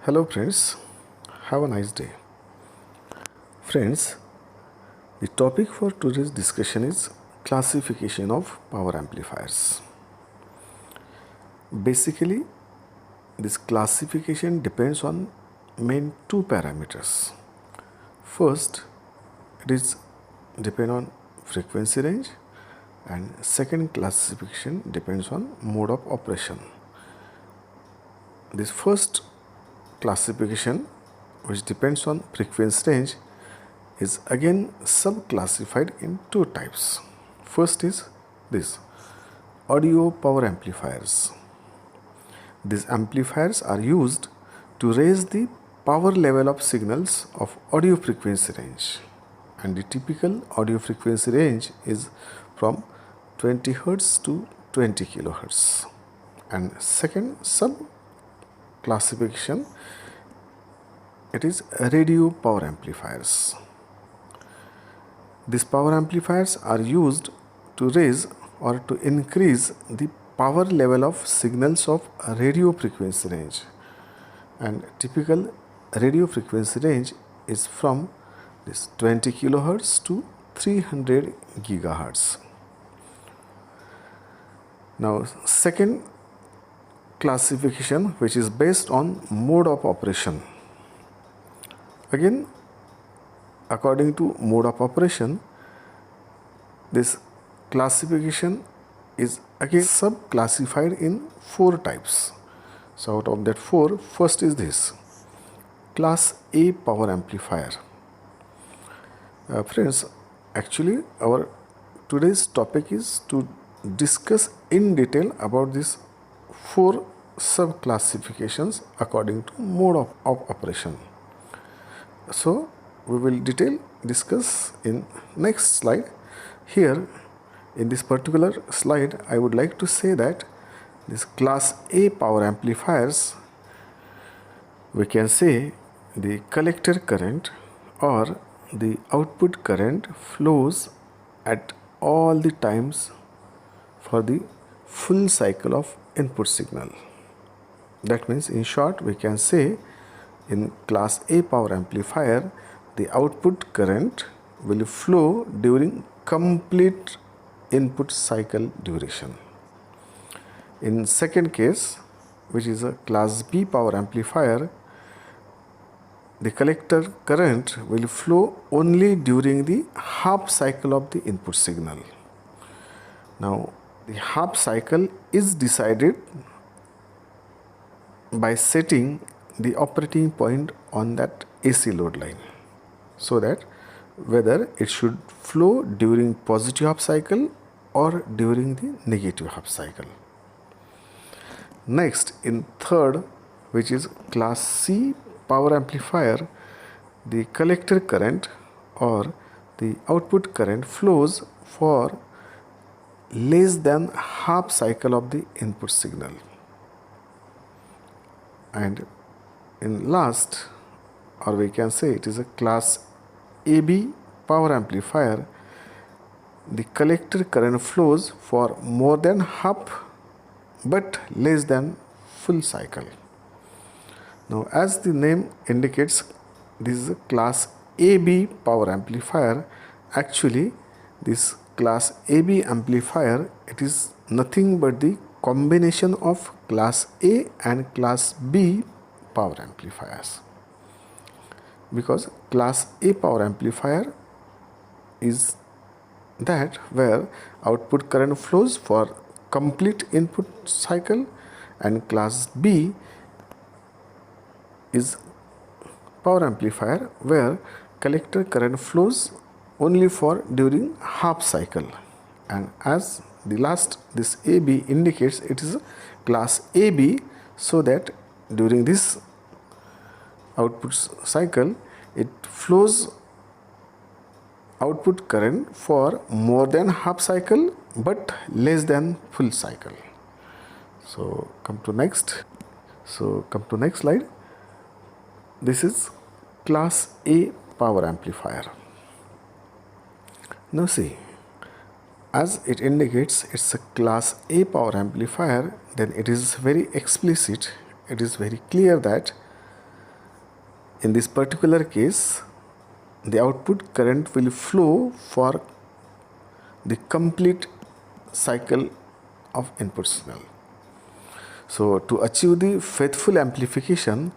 Hello friends, have a nice day. Friends, the topic for today's discussion is classification of power amplifiers. Basically, this classification depends on main two parameters. First, it is depend on frequency range, and second classification depends on mode of operation. This first classification, which depends on frequency range, is again sub-classified in two types. First is this audio power amplifiers. These amplifiers are used to raise the power level of signals of audio frequency range, and the typical audio frequency range is from 20 Hz to 20 kHz. And second sub classification, it is radio power amplifiers. These power amplifiers are used to raise or to increase the power level of signals of radio frequency range, and typical radio frequency range is from this 20 kHz to 300 GHz. Now, second classification, which is based on mode of operation. Again, according to mode of operation, this classification is again sub-classified in four types. So out of that four, first is this Class A power amplifier. Friends, actually our today's topic is to discuss in detail about these four sub-classifications according to mode of operation. So we will discuss in next slide. Here in this particular slide, I would like to say that this Class A power amplifiers, we can say the collector current or the output current flows at all the times for the full cycle of input signal. That means, in short, we can say in Class A power amplifier, the output current will flow during complete input cycle duration. In second case, which is a Class B power amplifier, the collector current will flow only during the half cycle of the input signal. Now, the half cycle is decided by setting the operating point on that AC load line, so that whether it should flow during positive half cycle or during the negative half cycle. Next, in third, which is Class C power amplifier, the collector current or the output current flows for less than half cycle of the input signal. And in last, or we can say it is a Class AB power amplifier, the collector current flows for more than half but less than full cycle. Now, as the name indicates, this is a Class AB power amplifier. Actually, this Class AB amplifier, it is nothing but the combination of Class A and Class B power amplifiers, because Class A power amplifier is that where output current flows for complete input cycle, and Class B is power amplifier where collector current flows only for during half cycle. And as the last, this AB indicates it is Class AB, so that during this output cycle it flows output current for more than half cycle but less than full cycle. So come to next slide. This is Class A power amplifier. Now see, as it indicates it's a Class A power amplifier, then it is very explicit, it is very clear that In this particular case, the output current will flow for the complete cycle of input signal. So to achieve the faithful amplification,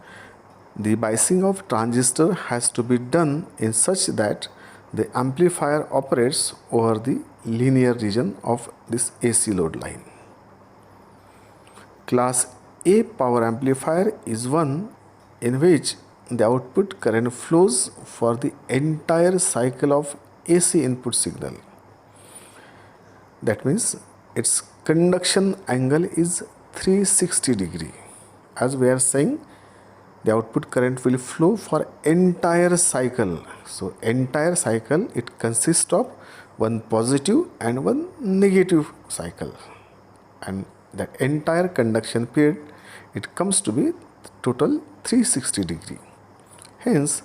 the biasing of transistor has to be done in such that the amplifier operates over the linear region of this AC load line. Class A power amplifier is one in which the output current flows for the entire cycle of AC input signal. That means its conduction angle is 360 degree. As we are saying, the output current will flow for entire cycle. So entire cycle, it consists of one positive and one negative cycle, and that entire conduction period, it comes to be total 360 degree. Hence,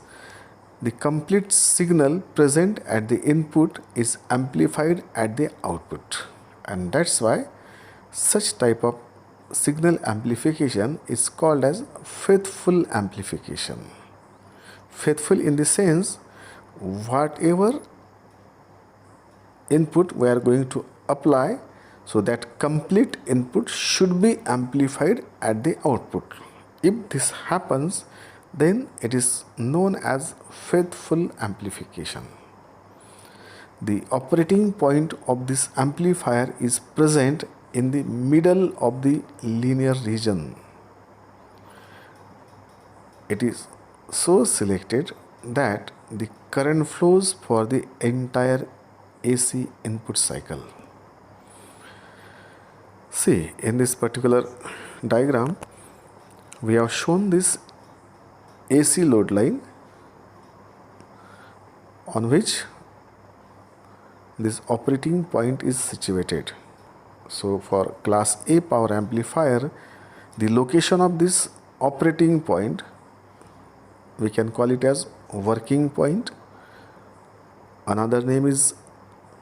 the complete signal present at the input is amplified at the output, and that's why such type of signal amplification is called as faithful amplification. Faithful in the sense, whatever input we are going to apply, so that complete input should be amplified at the output. If this happens, then it is known as faithful amplification. The operating point of this amplifier is present in the middle of the linear region. It is so selected that the current flows for the entire AC input cycle. See, in this particular diagram, we have shown this AC load line on which this operating point is situated. So for class A power amplifier, the location of this operating point, we can call it as working point. Another name is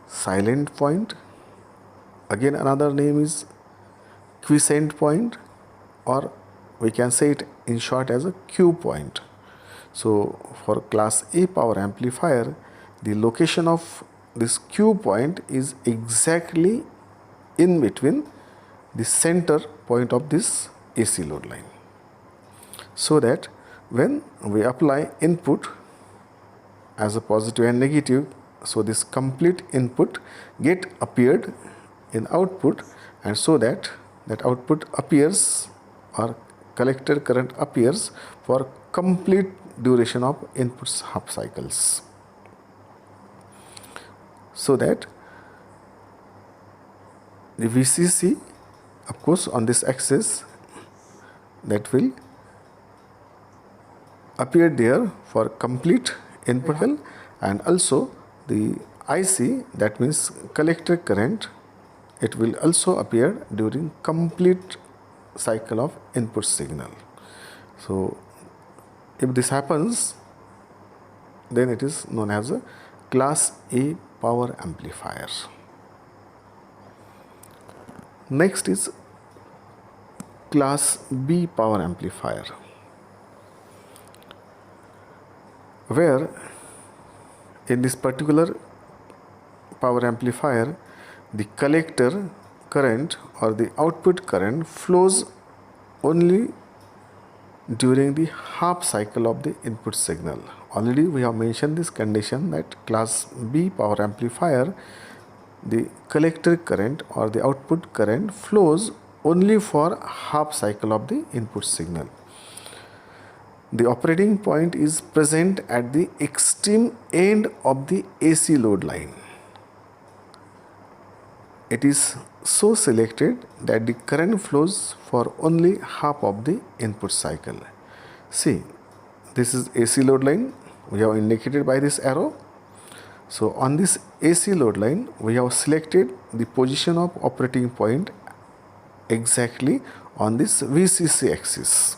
silent point. Again, another name is quiescent point, or we can say it in short as a Q point. So for class A power amplifier, the location of this Q point is exactly in between the center point of this AC load line, so that when we apply input as a positive and negative, so this complete input get appeared in output, and so that output appears, or collected current appears for complete duration of input's half cycles, so that the VCC, of course, on this axis, that will appear there for complete input, and also the IC, that means collector current, it will also appear during complete cycle of input signal. So if this happens, then it is known as a class A power amplifier. Next is class B power amplifier, where in this particular power amplifier, the collector current or the output current flows only during the half cycle of the input signal. Already we have mentioned this condition that class B power amplifier, the collector current or the output current flows only for half cycle of the input signal. The operating point is present at the extreme end of the AC load line. It is so selected that the current flows for only half of the input cycle. See, this is AC load line, we have indicated by this arrow. So on this AC load line, we have selected the position of operating point exactly on this VCC axis,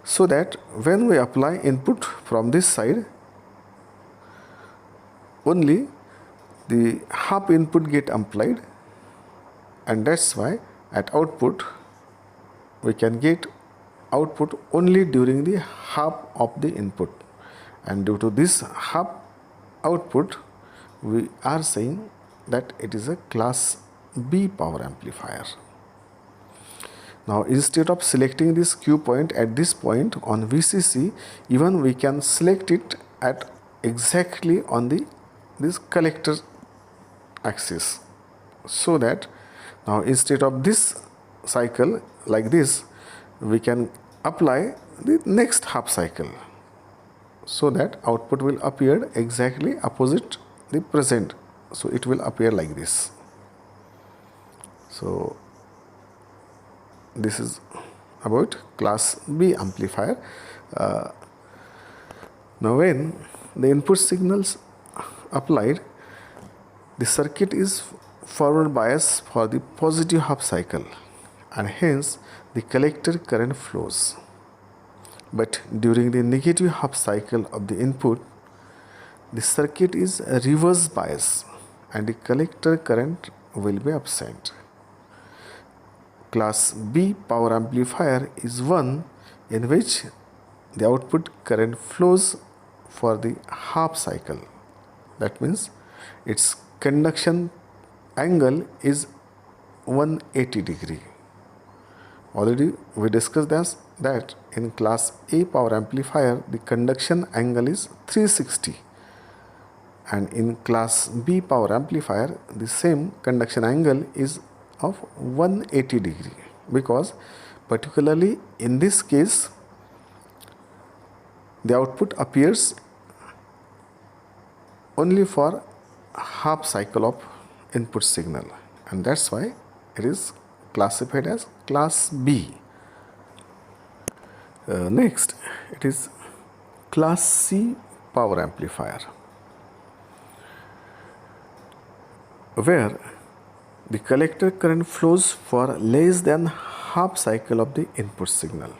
so that when we apply input from this side, only the half input get applied, and that's why at output we can get output only during the half of the input, and due to this half output we are saying that it is a class B power amplifier. Now instead of selecting this Q point at this point on VCC, even we can select it at exactly on this collector axis, so that now instead of this cycle like this, we can apply the next half cycle, so that output will appear exactly opposite the present. So it will appear like this. So this is about class B amplifier. Now when the input signals applied, the circuit is forward bias for the positive half cycle, and hence the collector current flows. But during the negative half cycle of the input, the circuit is reverse bias and the collector current will be absent. Class B power amplifier is one in which the output current flows for the half cycle. That means its conduction angle is 180 degree. Already we discussed that in class A power amplifier the conduction angle is 360, and in class B power amplifier the same conduction angle is of 180 degree, because particularly in this case the output appears only for half cycle of input signal, and that's why it is classified as class B. Next, it is class C power amplifier, where the collector current flows for less than half cycle of the input signal.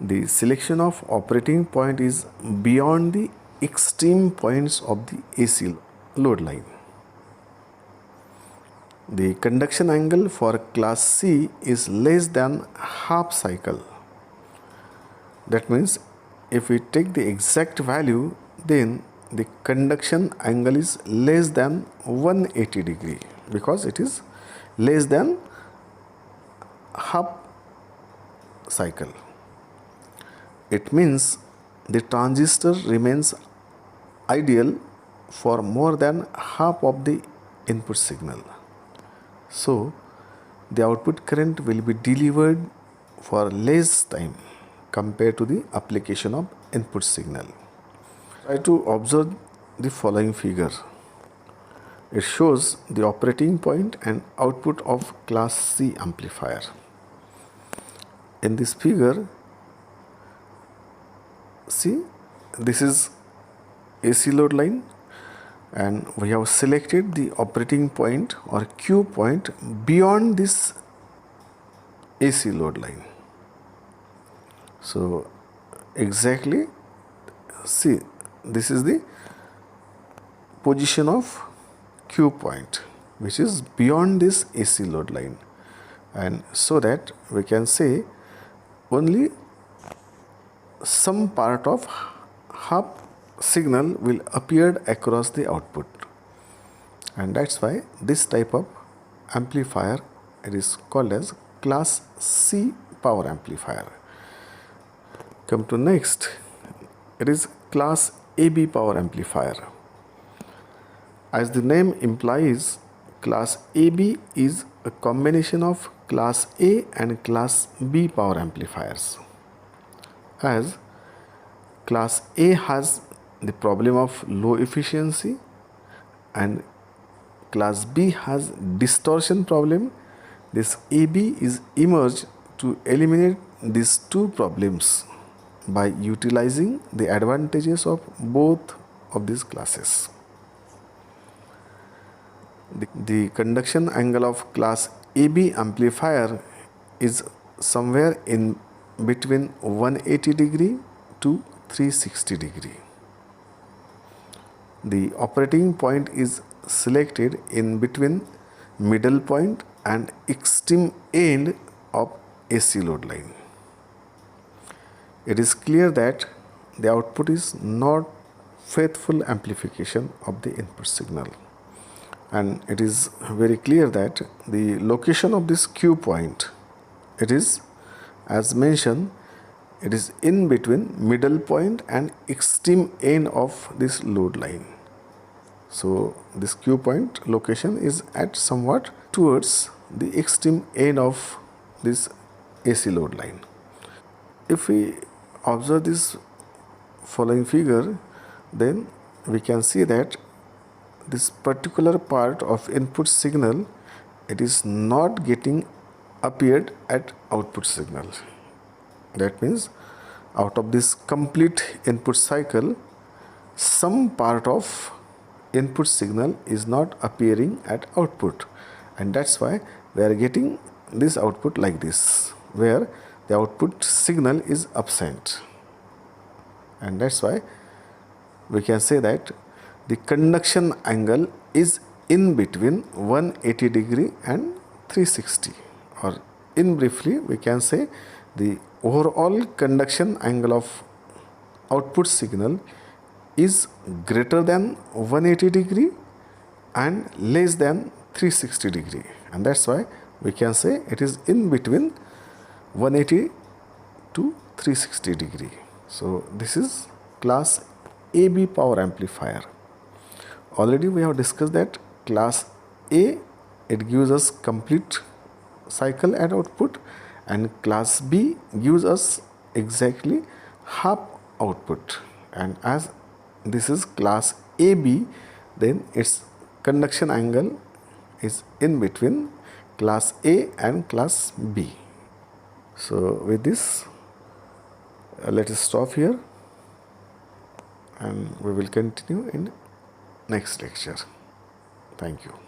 The selection of operating point is beyond the extreme points of the AC load line. The conduction angle for class C is less than half cycle. That means if we take the exact value, then the conduction angle is less than 180 degree, because it is less than half cycle. It means the transistor remains ideal for more than half of the input signal. So the output current will be delivered for less time compared to the application of input signal. Try to observe the following figure. It shows the operating point and output of class C amplifier. In this figure, see, this is AC load line, and we have selected the operating point or Q point beyond this AC load line. So exactly, see, this is the position of Q point which is beyond this AC load line, and so that we can say only some part of half signal will appear across the output, and that's why this type of amplifier, it is called as class C power amplifier. Come to next, it is class AB power amplifier. As the name implies, class AB is a combination of class A and class B power amplifiers. As class A has the problem of low efficiency and class B has distortion problem, this AB is emerged to eliminate these two problems by utilizing the advantages of both of these classes. The conduction angle of class AB amplifier is somewhere in between 180 degree to 360 degree. The operating point is selected in between middle point and extreme end of AC load line. It is clear that the output is not faithful amplification of the input signal, and it is very clear that the location of this Q point, it is, as mentioned, it is in between middle point and extreme end of this load line. So this Q point location is at somewhat towards the extreme end of this AC load line. If we observe this following figure, then we can see that this particular part of input signal, it is not getting appeared at output signal. That means out of this complete input cycle, some part of input signal is not appearing at output, and that's why we are getting this output like this, where the output signal is absent. And that's why we can say that the conduction angle is in between 180 degree and 360, or in briefly we can say the overall conduction angle of output signal is greater than 180 degree and less than 360 degree, and that's why we can say it is in between 180 to 360 degree. So this is class AB power amplifier. Already we have discussed that class A, it gives us complete cycle at output, and class B gives us exactly half output, and as this is class AB, then its conduction angle is in between class A and class B. So with this, let us stop here, and we will continue in next lecture. Thank you.